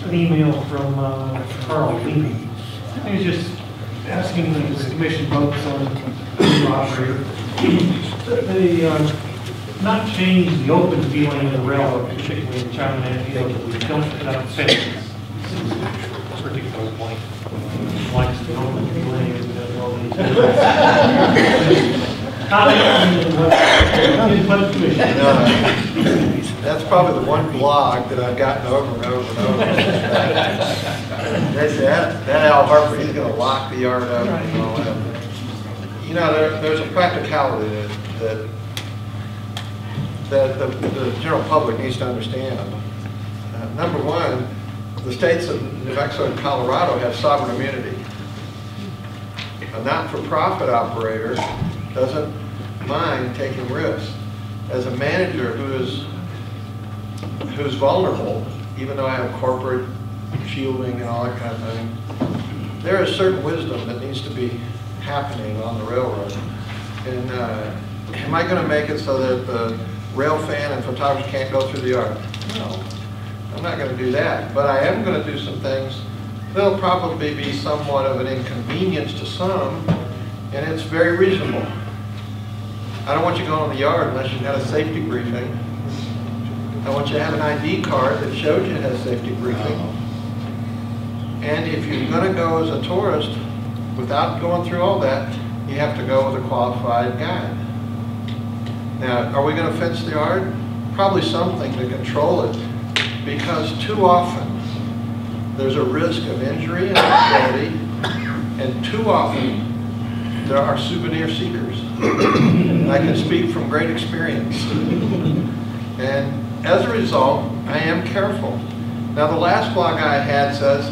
An email from Carl Levy. He was just asking that the commission votes on the operator. They not change the open feeling of the railroad, particularly in China and India, that we don't put up fences. A particular point. Likes the open feeling and all these. That's probably the one blog that I've gotten over and over and over. They say that Al Harper, he's going to lock the yard up and all that. You know, there's a practicality that the general public needs to understand. Number one, the states of New Mexico and Colorado have sovereign immunity. A not-for-profit operator doesn't mind taking risks. As a manager who's vulnerable, even though I have corporate shielding and all that kind of thing, there is certain wisdom that needs to be happening on the railroad. And am I going to make it so that the rail fan and photographer can't go through the yard? No, I'm not going to do that. But I am going to do some things that'll probably be somewhat of an inconvenience to some, and it's very reasonable. I don't want you going in the yard unless you've got a safety briefing. I want you to have an ID card that shows you it has safety briefing. And if you're going to go as a tourist, without going through all that, you have to go with a qualified guide. Now, are we going to fence the yard? Probably something to control it, because too often there's a risk of injury and liability, and too often there are souvenir seekers. I can speak from great experience. And as a result, I am careful. Now, the last blog I had says,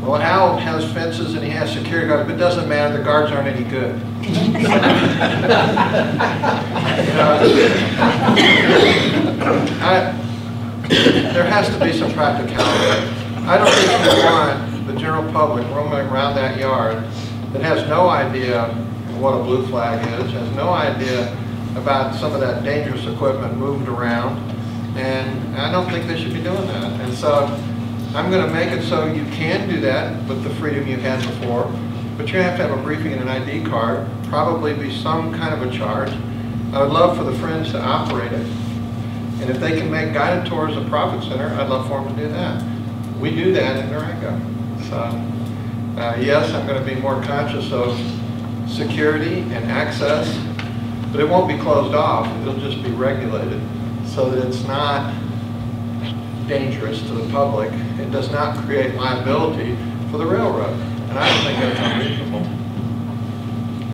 well, Al has fences and he has security guards, but it doesn't matter, the guards aren't any good. There has to be some practicality. I don't think you want the general public roaming around that yard that has no idea what a blue flag is, has no idea about some of that dangerous equipment moved around, and I don't think they should be doing that. And so I'm going to make it so you can do that with the freedom you had before, but you have to have a briefing and an ID card, probably be some kind of a charge. I would love for the Friends to operate it, and if they can make guided tours a profit center, I'd love for them to do that. We do that in Durango. So yes, I'm going to be more conscious of security and access, but it won't be closed off. It'll just be regulated so that it's not dangerous to the public. It does not create liability for the railroad.